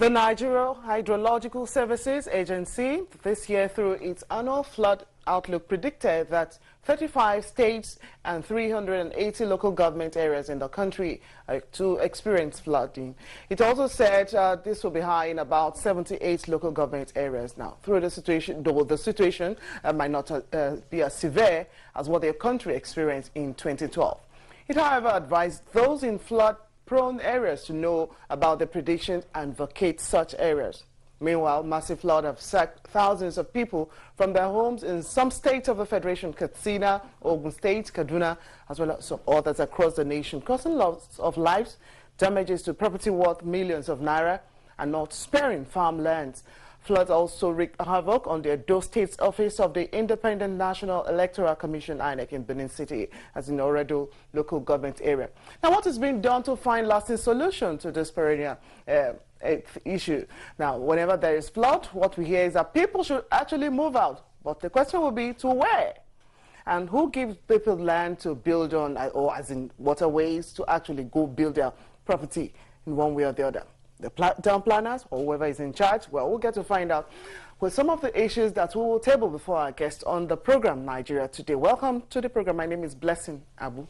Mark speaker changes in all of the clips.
Speaker 1: The Nigeria Hydrological Services Agency this year, through its annual flood outlook, predicted that 35 states and 380 local government areas in the country to experience flooding. It also said this will be high in about 78 local government areas now. Through the situation, though the situation might not be as severe as what the country experienced in 2012. It, however, advised those in flood-prone areas to know about the predictions and vacate such areas. Meanwhile, massive flood have sacked thousands of people from their homes in some states of the Federation, KATSINA, OGUN State, KADUNA, as well as some others across the nation, causing loss of lives, damages to property worth millions of naira, and not sparing farmlands. Floods also wreaked havoc on the Edo State's office of the Independent National Electoral Commission, INEC, in Benin City, as in OREDO local government area. Now, what is being done to find lasting solution to this perennial issue? Now, whenever there is flood, what we hear is that people should actually move out. But the question will be, to where? And who gives people land to build on, or as in waterways, to actually go build their property in one way or the other? The town planners or whoever is in charge? Well, we'll get to find out with some of the issues that we will table before our guest on the program, Nigeria Today. Welcome to the program. My name is Blessing Abu.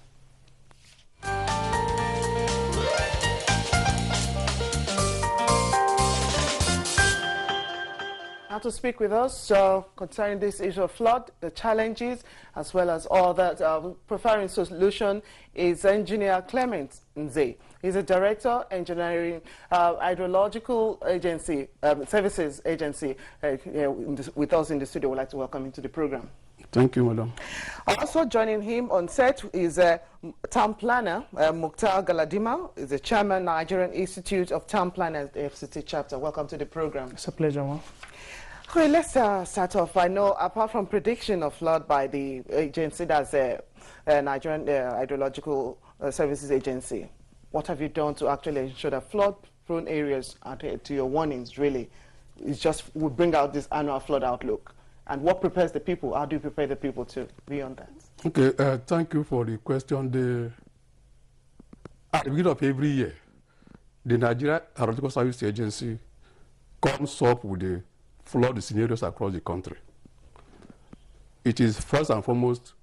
Speaker 1: Now to speak with us concerning this issue of flood, the challenges, as well as all that preferring solution, is Engineer Clement Nze. He's a Director, Engineering Hydrological Agency, Services Agency, with us in the studio. We'd like to welcome him to the program.
Speaker 2: Thank you, madam.
Speaker 1: Also joining him on set is Town Planner, Mukhtar Galadima, is the Chairman, Nigerian Institute of Town Planners, the FCT chapter. Welcome to the program.
Speaker 2: It's a pleasure, ma'am.
Speaker 1: Okay, let's start off. I know, apart from prediction of flood by the agency, that's Nigerian Hydrological Services Agency, what have you done to actually ensure that flood-prone areas adhere to your warnings, really? It's just, we bring out this annual flood outlook. And what prepares the people? How do you prepare the people to be on that?
Speaker 2: Okay, thank you for the question. At the beginning of every year, the Nigeria Hydrological Services Agency comes up with the flood scenarios across the country. It is first and foremost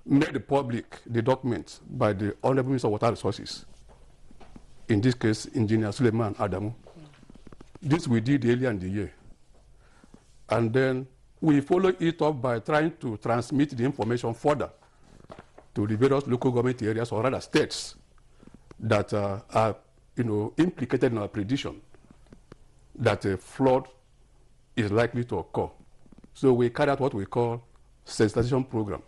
Speaker 2: made public, the documents, by the Honorable Minister of Water Resources. In this case, Engineer Suleiman Adamu. This we did earlier in the year. And then we follow it up by trying to transmit the information further to the various local government areas, or rather states, that are implicated in our prediction that a flood is likely to occur. So we carry out what we call sensitization program.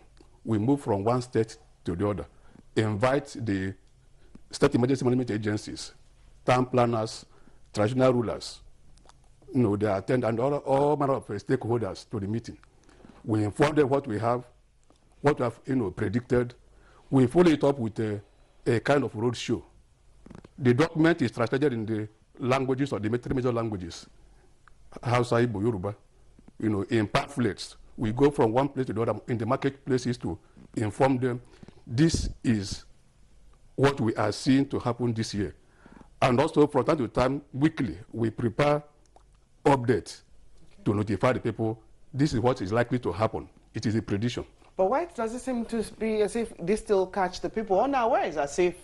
Speaker 2: We move from one state to the other, invite the state emergency management agencies, town planners, traditional rulers, they attend, and all manner of stakeholders to the meeting. We inform them what we have, what we have predicted. We follow it up with a kind of road show. The document is translated in the languages, or the three major languages, Hausa, Igbo, Yoruba, in pamphlets. We go from one place to the other in the marketplaces to inform them this is what we are seeing to happen this year. And also from time to time, weekly, we prepare updates to notify the people this is what is likely to happen. It is a prediction.
Speaker 1: But why does it seem to be as if this still catch the people unawares, as if,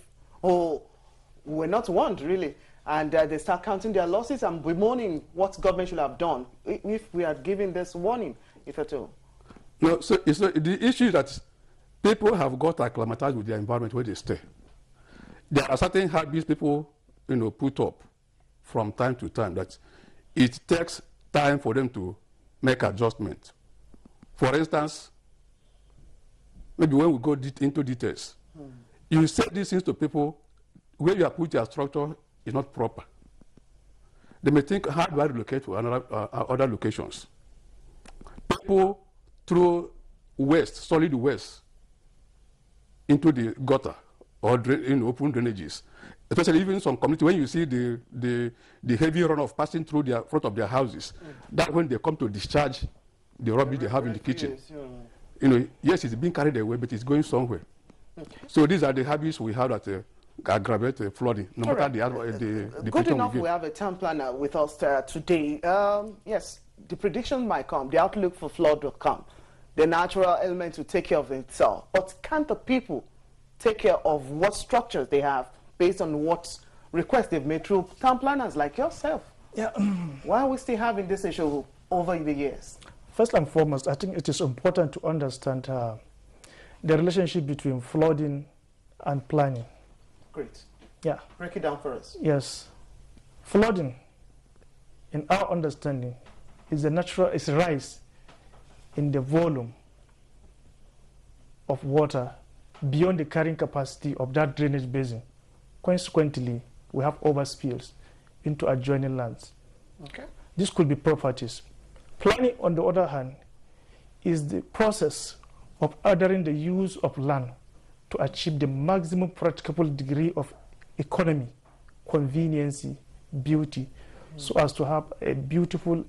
Speaker 1: we're not warned, really? And they start counting their losses and bemoaning what government should have done if we had given this warning, if at all.
Speaker 2: No, so the issue is that people have got acclimatized with their environment where they stay. There are certain habits people put up from time to time that it takes time for them to make adjustments. For instance, maybe when we go into details, you say these things to people where you have put your structure is not proper. They may think, how do I relocate to other locations? People throw waste, solid waste, into the gutter or open drainages. Especially even some community, when you see the heavy runoff passing through the front of their houses, that when they come to discharge the rubbish they have in the kitchen, yes, it's being carried away, but it's going somewhere. Okay. So these are the habits we have that aggravate flooding, no matter the
Speaker 1: good enough we have a town planner with us today. Yes, the prediction might come, the outlook for flood will come, the natural element will take care of itself, but can't the people take care of what structures they have based on what requests they've made through town planners like yourself?
Speaker 3: Yeah.
Speaker 1: Why are we still having this issue over the years?
Speaker 3: First and foremost, I think it is important to understand the relationship between flooding and planning.
Speaker 1: Great.
Speaker 3: Yeah.
Speaker 1: Break it down for us.
Speaker 3: Yes. Flooding, in our understanding, is a rise in the volume of water beyond the carrying capacity of that drainage basin. Consequently, we have overspills into adjoining lands.
Speaker 1: Okay.
Speaker 3: This could be properties. Planning, on the other hand, is the process of ordering the use of land to achieve the maximum practicable degree of economy, convenience, beauty, so as to have a beautiful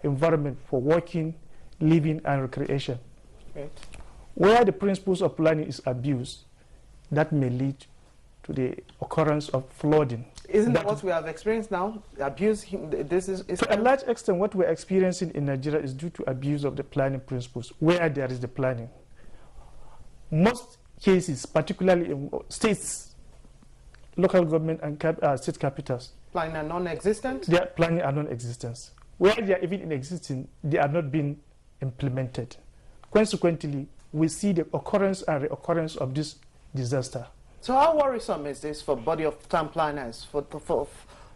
Speaker 3: environment for working, living, and recreation.
Speaker 1: Right.
Speaker 3: Where the principles of planning is abused, that may lead to the occurrence of flooding.
Speaker 1: Isn't that what we have experienced now? Abuse, this is
Speaker 3: to a large extent, what we're experiencing in Nigeria is due to abuse of the planning principles, where there is the planning. Most cases, particularly in states, local government and state capitals,
Speaker 1: planning are non-existent?
Speaker 3: Their planning are non-existent. Where they are even in existing, they are not being implemented. Consequently, we see the occurrence and reoccurrence of this disaster.
Speaker 1: So how worrisome is this for body of town planners, for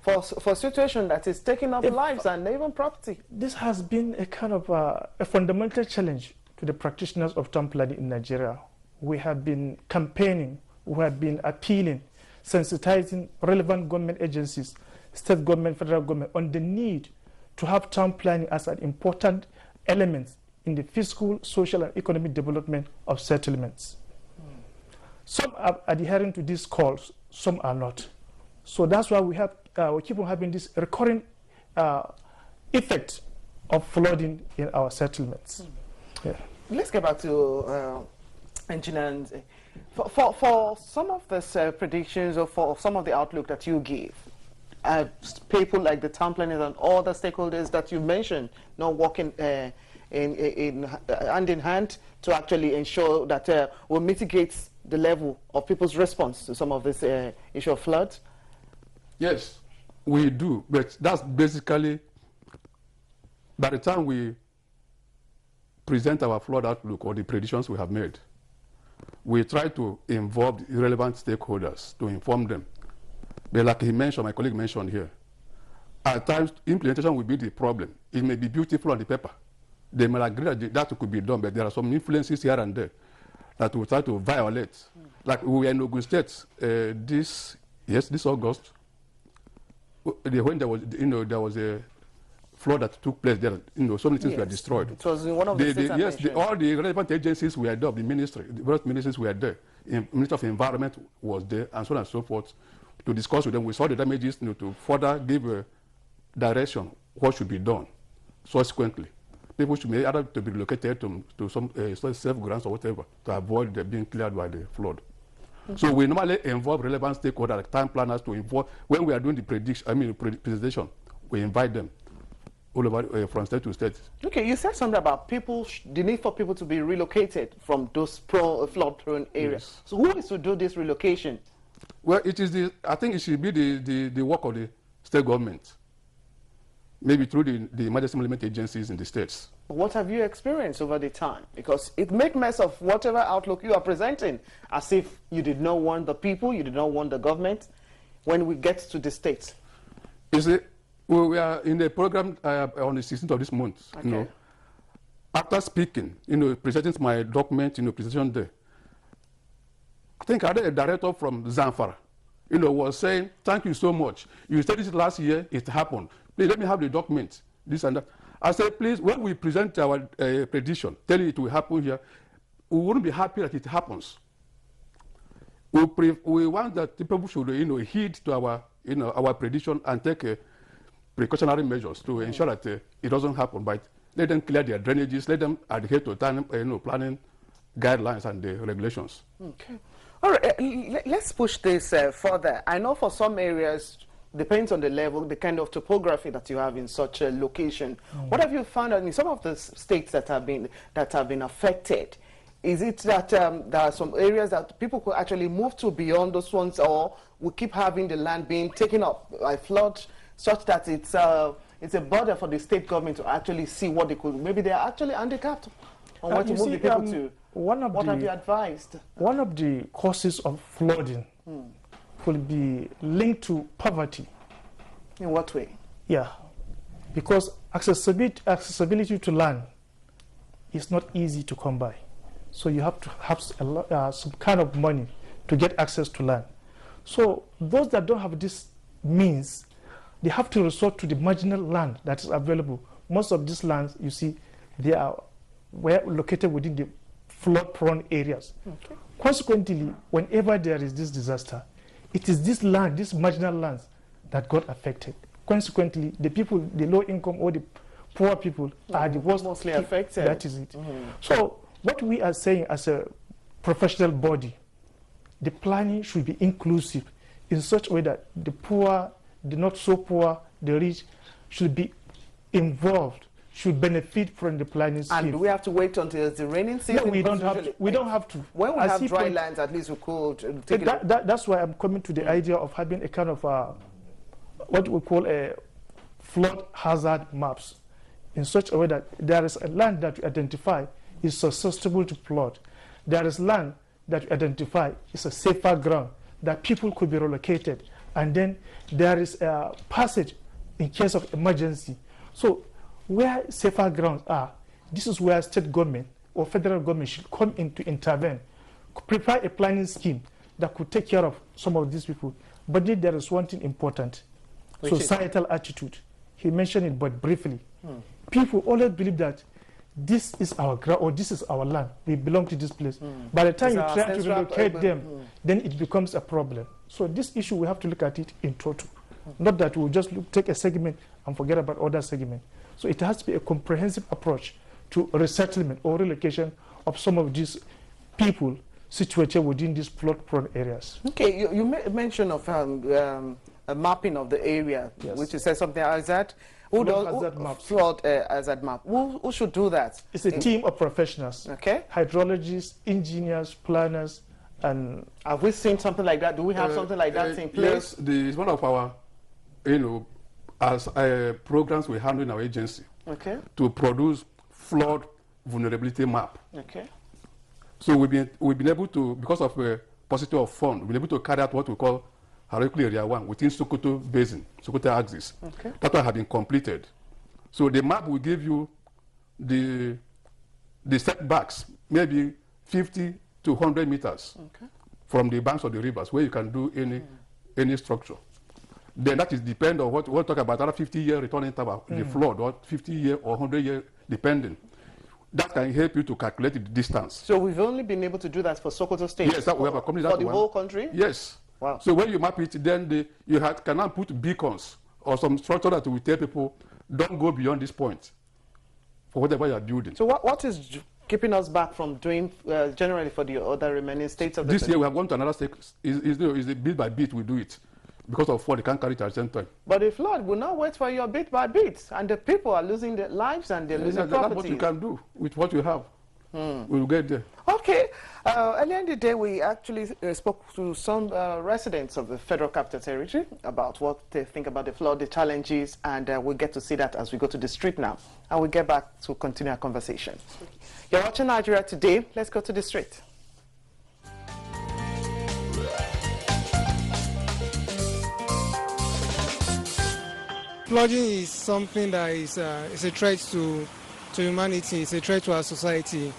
Speaker 1: a situation that is taking up lives and even property?
Speaker 3: This has been a kind of a fundamental challenge to the practitioners of town planning in Nigeria. We have been campaigning, we have been appealing, sensitizing relevant government agencies, state government, federal government, on the need to have town planning as an important element in the fiscal, social, and economic development of settlements. Some are adhering to these calls, some are not. So that's why we keep on having this recurring effect of flooding in our settlements. Yeah.
Speaker 1: Let's get back to Engineer. For some of these predictions or for some of the outlook that you give, people like the town planners and all the stakeholders that you mentioned not working hand in hand to actually ensure that we'll mitigate the level of people's response to some of this issue of floods?
Speaker 2: Yes, we do, but that's basically, by the time we present our flood outlook or the predictions we have made, we try to involve the relevant stakeholders to inform them. But like he mentioned, my colleague mentioned here, at times implementation will be the problem. It may be beautiful on the paper. They may agree that could be done, but there are some influences here and there that we try to violate. Like we were in Ogun State this August, when there was a flood that took place there. So many things were destroyed.
Speaker 1: It was in one of the states.
Speaker 2: Yes, all the relevant agencies were there. The various ministries were there. The Minister of Environment was there, and so on and so forth, to discuss with them. We saw the damages, to further give a direction what should be done. Subsequently, people should be either to be relocated to some safe grounds or whatever to avoid being cleared by the flood. So we normally involve relevant stakeholders, like time planners, to involve when we are doing the presentation. We invite them all over from state to state. Okay,
Speaker 1: you said something about the need for people to be relocated from those flood-prone areas. Yes. So who is to do this relocation?
Speaker 2: Well, I think it should be the work of the state government, maybe through the emergency management agencies in the states.
Speaker 1: What have you experienced over the time? Because it makes mess of whatever outlook you are presenting, as if you did not want the people, you did not want the government, when we get to the states.
Speaker 2: You see, we are in the program on the 16th of this month. Okay. After speaking, presenting my document, presentation there, I think I had a director from Zamfara, was saying, thank you so much. You said this last year, it happened. Please let me have the document, this and that. I said, please, when we present our prediction, tell you it will happen here, we wouldn't be happy that it happens. We want that people should, heed to our prediction and take precautionary measures to ensure that it doesn't happen. But let them clear their drainages, let them adhere to planning guidelines and the regulations.
Speaker 1: Okay. All right, let's push this further. I know for some areas, depends on the level, the kind of topography that you have in such a location. What have you found out in some of the states that have been affected? Is it that there are some areas that people could actually move to beyond those ones, or we keep having the land being taken up by flood, such that it's a bother for the state government to actually see what they could? Maybe they are actually handicapped on what to move the people to. What have you advised? One
Speaker 3: of the causes of flooding could be linked to poverty.
Speaker 1: In what way?
Speaker 3: Yeah, because accessibility to land is not easy to come by. So you have to have some kind of money to get access to land. So those that don't have this means, they have to resort to the marginal land that is available. Most of these lands, you see, they are located within the flood-prone areas. Okay. Consequently, whenever there is this disaster, it is this land, these marginal lands, that got affected. Consequently, the people, the low income or the poor people are the worst
Speaker 1: mostly affected.
Speaker 3: That is it. So what we are saying as a professional body, the planning should be inclusive in such a way that the poor, the not so poor, the rich should be involved, should benefit from the planning scheme.
Speaker 1: And do we have to wait until the raining season?
Speaker 3: No, we don't have to. We don't have to.
Speaker 1: When we have dry lands, at least we could take
Speaker 3: that's why I'm coming to the idea of having a kind of what we call a flood hazard maps, in such a way that there is a land that we identify is susceptible to flood. There is land that we identify is a safer ground that people could be relocated, and then there is a passage in case of emergency. So where safer grounds are, this is where state government or federal government should come in to intervene, prepare a planning scheme that could take care of some of these people. But then there is one thing important, societal attitude. He mentioned it but briefly. People always believe that this is our ground or this is our land, we belong to this place. By the time you try to relocate them, then it becomes a problem. So this issue, we have to look at it in total. Not that we'll just take a segment and forget about other segments. So it has to be a comprehensive approach to resettlement or relocation of some of these people situated within these flood-prone areas.
Speaker 1: Okay, you mentioned of a mapping of the area, yes, which you said something as that. Flood hazard map. Who should do that?
Speaker 3: It's a team of professionals.
Speaker 1: Okay.
Speaker 3: Hydrologists, engineers, planners, and...
Speaker 1: Have we seen something like that? Do we have something like that in place?
Speaker 2: Yes, it's one of our, as programs we handle in our agency. Okay. To produce flood vulnerability map. Okay. So we've been able to, because of a paucity of fund, we've been able to carry out what we call Hierarchical Area 1 within Sokoto Basin, Sokoto Axis. Okay. That one has been completed. So the map will give you the setbacks, maybe 50 to 100 meters from the banks of the rivers, where you can do any structure. Then that is depend on what we'll talk about, another 50-year return interval, the flood, or 50-year or 100-year, depending. That can help you to calculate the distance.
Speaker 1: So we've only been able to do that for Sokoto State?
Speaker 2: Yes, that we have accomplished
Speaker 1: that for the whole country?
Speaker 2: Yes. Wow. So when you map it, then you can now put beacons or some structure that will tell people, don't go beyond this point for whatever you are building.
Speaker 1: So what is keeping us back from doing generally for the other remaining states of the country?
Speaker 2: This year we have gone to another state. Is bit by bit we do it. Because of flood, they can't carry it at the same time.
Speaker 1: But the flood will not wait for your bit by bit, and the people are losing their lives and they're losing properties.
Speaker 2: That's what you can do with what you have. We'll get there.
Speaker 1: Okay. Earlier in the day, we actually spoke to some residents of the Federal Capital Territory about what they think about the flood, the challenges, and we'll get to see that as we go to the street now. And we'll get back to continue our conversation. You're watching Nigeria Today. Let's go to the street.
Speaker 4: Flooding is something that is a threat to humanity, it's a threat to our society.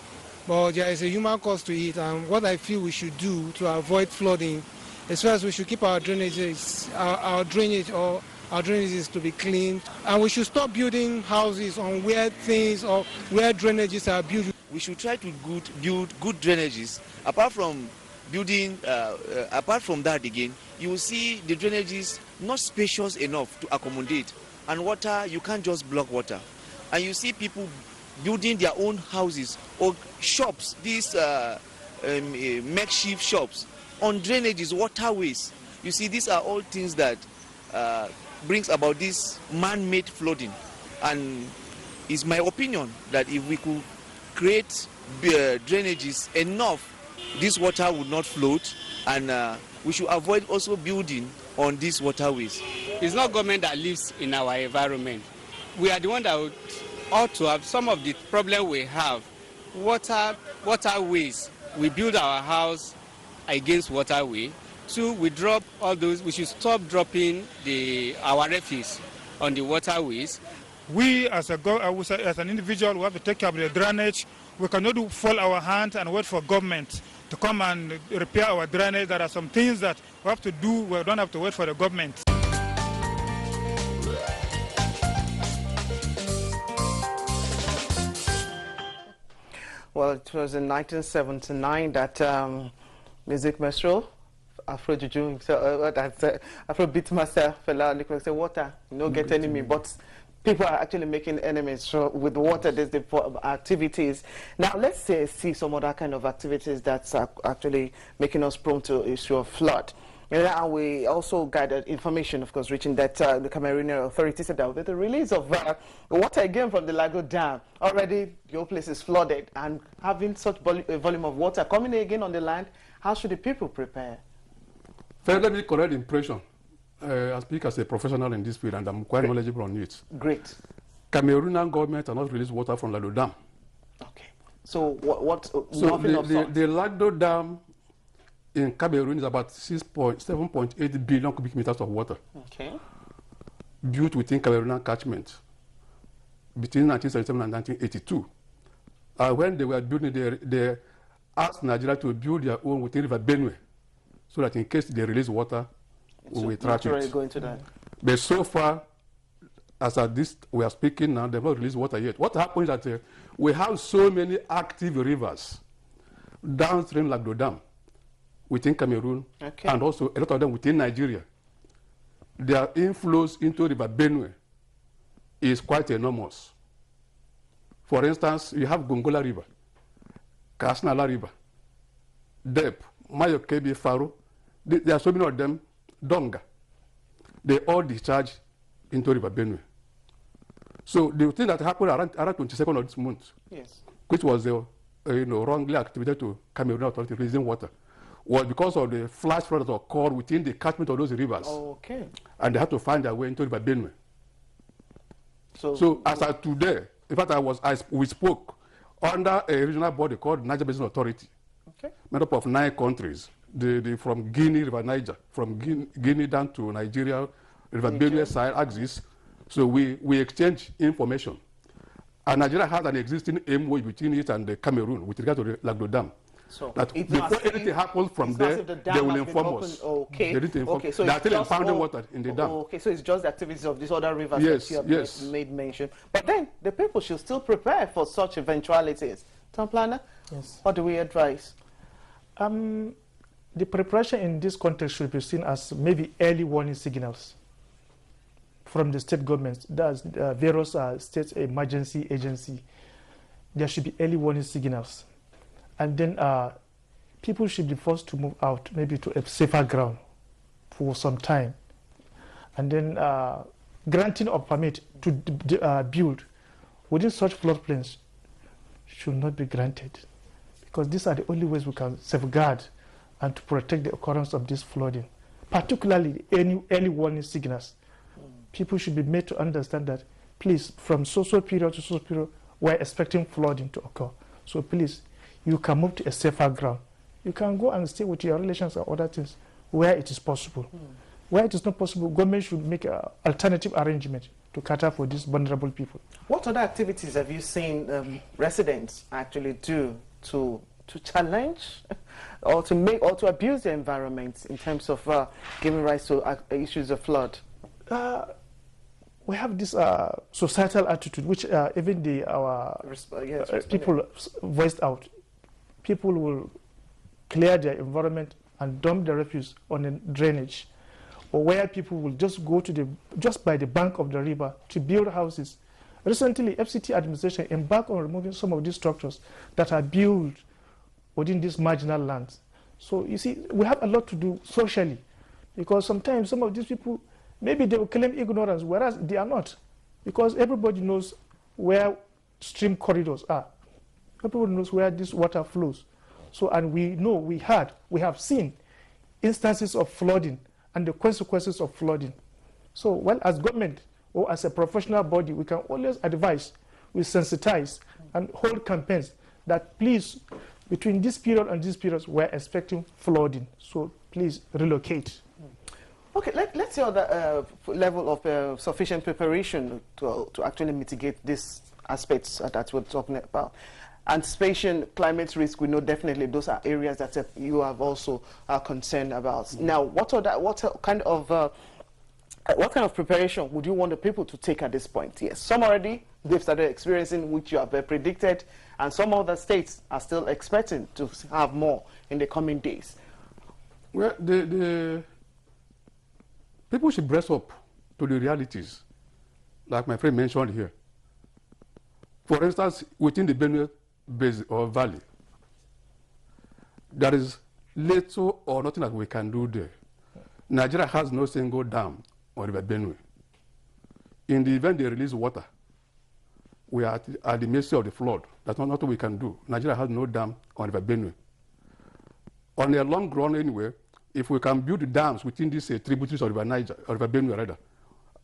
Speaker 4: But there is a human cost to it, and what I feel we should do to avoid flooding, as far as we should keep our drainages, our drainages to be clean, and we should stop building houses on where things or where drainages are built.
Speaker 5: We should try to build good drainages. Apart from building, apart from that again, you will see the drainages not spacious enough to accommodate, and water, you can't just block water. And you see people building their own houses or shops, these makeshift shops, on drainages, waterways. You see, these are all things that brings about this man-made flooding. And it's my opinion that if we could create drainages enough, this water would not float, and we should avoid also building on these waterways.
Speaker 6: It's not government that lives in our environment. We are the one that ought to have some of the problem we have. Waterways. We build our house against waterway. 2, we drop all those. We should stop dropping our refuse on the waterways.
Speaker 7: We as an individual, we have to take care of the drainage. We cannot fold our hands and wait for government to come and repair our drainage. There are some things that we have to do. We don't have to wait for the government.
Speaker 1: Well, it was in 1979 that music minstrel Afro Juju, Afro beat master fella Nicholas say water, no get enemy, but people are actually making enemies. So with water, there's the activities. Now let's see some other kind of activities that's actually making us prone to issue of flood. And we also gathered information, of course, reaching that the Cameroonian authorities said that with the release of water again from the Lago Dam, already your place is flooded, and having such a volume of water coming again on the land, how should the people prepare?
Speaker 2: First, let me correct the impression. I speak as a professional in this field, and I'm quite knowledgeable on it.
Speaker 1: Great.
Speaker 2: Cameroonian government has not released water from Lago Dam.
Speaker 1: Okay. So
Speaker 2: so the Lago Dam in Cameroon is about 7.8 billion cubic meters of water.
Speaker 1: Okay.
Speaker 2: Built within Cameroonian catchment between 1977 and 1982. When they were building, they asked Nigeria to build their own within River Benue, so that in case they release water, we will track it.
Speaker 1: Go into that.
Speaker 2: But so far, as at this we are speaking now, they've not released water yet. What happens is that we have so many active rivers downstream Lago Dam within Cameroon, okay, and also a lot of them within Nigeria. Their inflows into River Benue is quite enormous. For instance, you have Gongola River, KATSINA River, Dep, Mayokebi, Faro. There are so many of them, Donga. They all discharge into River Benue. So the thing that happened around 22nd of this month,
Speaker 1: yes,
Speaker 2: which was wrongly attributed to Cameroon authority releasing water, was because of the flash flood that occurred within the catchment of those rivers.
Speaker 1: Okay.
Speaker 2: And they had to find their way into River Benue. So as of today, in fact, we spoke under a regional body called Niger Basin Authority, okay, made up of 9 countries, from Guinea, River Niger, from Guinea down to Nigeria, River Benue side axis. So we exchange information. And Nigeria has an existing MOU between it and the Cameroon with regard to the Lago Dam.
Speaker 1: So
Speaker 2: that before anything happens from there, they will inform us.
Speaker 1: Okay.
Speaker 2: They need to inform.
Speaker 1: Okay. So
Speaker 2: they are still impounding water in the dam.
Speaker 1: Okay. So it's just the activities of these other rivers
Speaker 2: yes,
Speaker 1: that you have made mention. But then the people should still prepare for such eventualities. Town planner,
Speaker 3: yes,
Speaker 1: what do we advise?
Speaker 3: The preparation in this context should be seen as maybe early warning signals from the state governments. That's various state emergency agency. There should be early warning signals. And then people should be forced to move out, maybe to a safer ground for some time. And then granting of permit to build within such floodplains should not be granted, because these are the only ways we can safeguard and to protect the occurrence of this flooding, particularly any early warning signals. People should be made to understand that, please, from so-so period to so-so period, we're expecting flooding to occur. So please, you can move to a safer ground. You can go and stay with your relations or other things where it is possible. Where it is not possible, government should make an alternative arrangement to cater for these vulnerable people.
Speaker 1: What other activities have you seen residents actually do to challenge or to make or to abuse the environment in terms of giving rise to issues of flood?
Speaker 3: We have this societal attitude, which even people voiced out. People will clear their environment and dump the refuse on a drainage, or where people will just go to just by the bank of the river to build houses. Recently, FCT administration embarked on removing some of these structures that are built within these marginal lands, So you see, we have a lot to do socially, because sometimes some of these people, maybe they will claim ignorance, whereas they are not, because everybody knows where stream corridors are. Everybody knows where this water flows. So, and we know, we have seen instances of flooding and the consequences of flooding. So, well, as government or as a professional body, we can always advise, we sensitize and hold campaigns that please, between this period and this period, we're expecting flooding. So please relocate.
Speaker 1: Okay, let's see the level of sufficient preparation to actually mitigate these aspects that we're talking about. Anticipation, climate risk, we know definitely those are areas that you have also concerned about. Now, what kind of preparation would you want the people to take at this point? Yes, some already they've started experiencing, which you have predicted, and some other states are still expecting to have more in the coming days.
Speaker 2: Well, the people should brace up to the realities, like my friend mentioned here. For instance, within the Benue Basin or Valley, there is little or nothing that we can do there. Nigeria has no single dam on River Benue. In the event they release water, we are at the mercy of the flood. That's not nothing we can do. Nigeria has no dam on River Benue. On a long run anyway, if we can build dams within these tributaries of River Niger, or River Benue rather,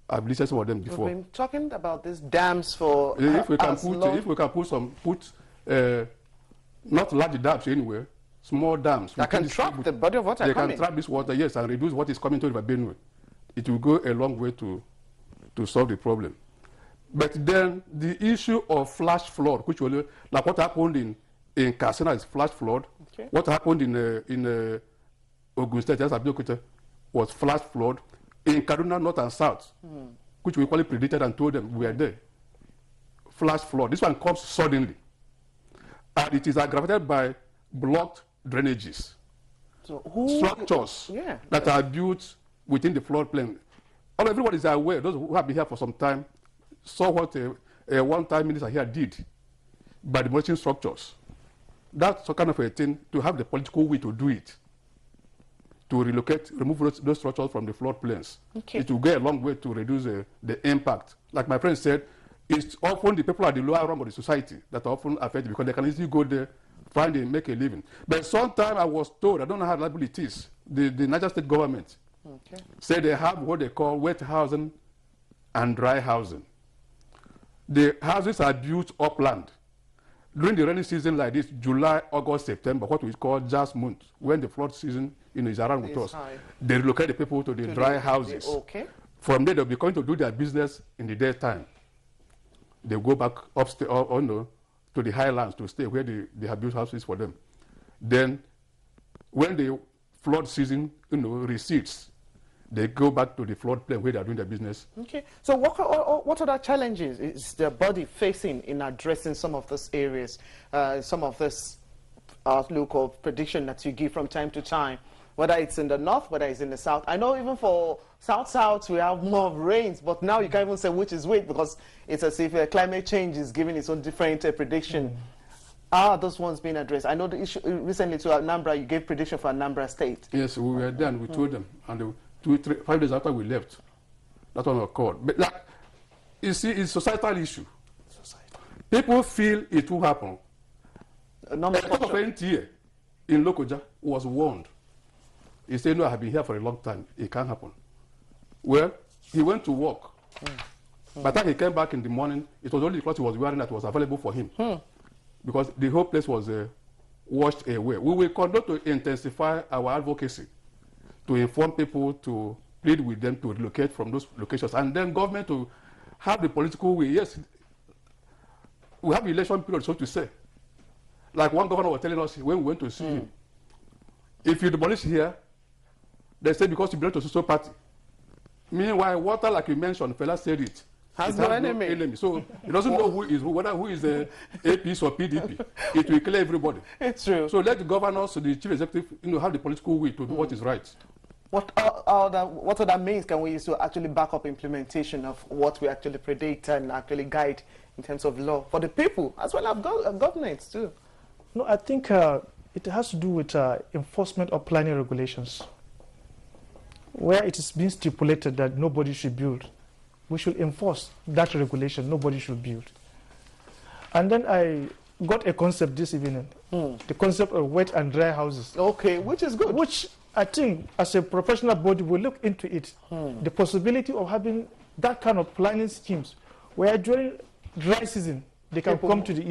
Speaker 2: I've listed some of them before.
Speaker 1: We've been talking about these dams for
Speaker 2: if we can put not large dams anywhere, small dams
Speaker 1: that can trap the body of water.
Speaker 2: They can trap this water, yes, and reduce what is coming to River Benue. It will go a long way to solve the problem. But then the issue of flash flood, which will, like what happened in KATSINA is flash flood. Okay. What happened in OGUN State, was flash flood. In KADUNA, North and South, which we equally predicted and told them we were there. Flash flood. This one comes suddenly. And it is aggravated by blocked drainages.
Speaker 1: So
Speaker 2: structures that are built within the floodplain. Everybody is aware, those who have been here for some time, saw what a one-time minister here did by demolishing structures. That's a kind of a thing, to have the political will to do it, to relocate, remove those structures from the floodplains. Okay. It will go a long way to reduce the impact. Like my friend said, it's often the people at the lower rung of the society that are often affected, because they can easily go there, find and make a living. But sometimes I was told, I don't know how reliable it is, the Niger State government said they have what they call wet housing and dry housing. The houses are built upland. During the rainy season like this, July, August, September, what we call just month, when the flood season is around with us, they relocate the people to the dry houses. From there, they'll be going to do their business in the daytime. They go back upstairs to the highlands to stay where they have built houses for them. Then, when the flood season recedes, they go back to the floodplain where they are doing their business. Okay.
Speaker 1: So what other challenges is the body facing in addressing some of those areas, some of this outlook or prediction that you give from time to time, whether it's in the north, whether it's in the south? I know even for south we have more rains, but now you can't even say which is which, because it's as if climate change is giving its own different prediction. Are those ones being addressed? I know the issue recently to Anambra, you gave prediction for Anambra State.
Speaker 2: Yes, we were there and we told them, and 5 days after we left, that one occurred. But like, you see, it's a societal issue. People feel it will happen. A top of NTA in Lokoja was warned. He said, no, I have been here for a long time. It can't happen. Well, he went to work. By the time he came back in the morning, it was only the clothes he was wearing that was available for him. Because the whole place was washed away. We will continue to intensify our advocacy, to inform people, to plead with them to relocate from those locations, and then government to have the political will. Yes, we have election period, so to say. Like one governor was telling us when we went to see him, if you demolish here, they say because you belong to social party. Meanwhile, water, like you mentioned, fella said it,
Speaker 1: has no enemy.
Speaker 2: So it doesn't know who is who, whether who is APs or PDP. It will kill everybody.
Speaker 1: It's true.
Speaker 2: So let the governors, the chief executive, have the political will to do what is right.
Speaker 1: What other means can we use to actually back up implementation of what we actually predict and actually guide in terms of law for the people as well as governments too?
Speaker 3: No, I think it has to do with enforcement of planning regulations. Where it is being stipulated that nobody should build, we should enforce that regulation, nobody should build. And then I got a concept this evening, the concept of wet and dry houses.
Speaker 1: Okay, which is good.
Speaker 3: Which I think as a professional body will look into it, the possibility of having that kind of planning schemes where during dry season, they can come to the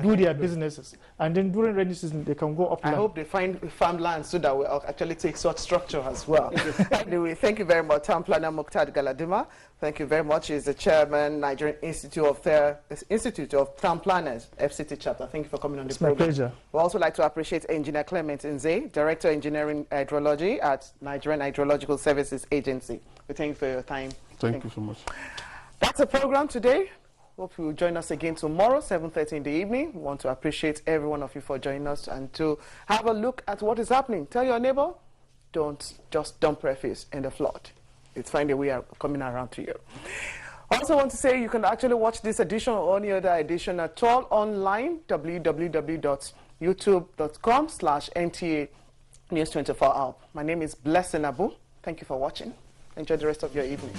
Speaker 3: do their businesses, and then during rainy season they can go upland.
Speaker 1: I hope they find farmland so that we'll actually take such structure as well. Anyway, thank you very much, Town Planner Mukhtar Galadima. Thank you very much. He's the chairman, Nigerian Institute of Town Planners, FCT chapter. Thank you for coming on the program.
Speaker 3: My pleasure.
Speaker 1: We'd also like to appreciate Engineer Clement Nze, Director Engineering Hydrology at Nigerian Hydrological Services Agency. We thank you for your time.
Speaker 2: Thank you so much.
Speaker 1: That's the program today. Hope you will join us again tomorrow, 7:30 in the evening. We want to appreciate every one of you for joining us and to have a look at what is happening. Tell your neighbor, don't just dump refuse in the flood. It's fine that we are coming around to you. I also want to say you can actually watch this edition or any other edition at all online, www.youtube.com/NTA News 24 Hour. My name is Blessing Abu. Thank you for watching. Enjoy the rest of your evening.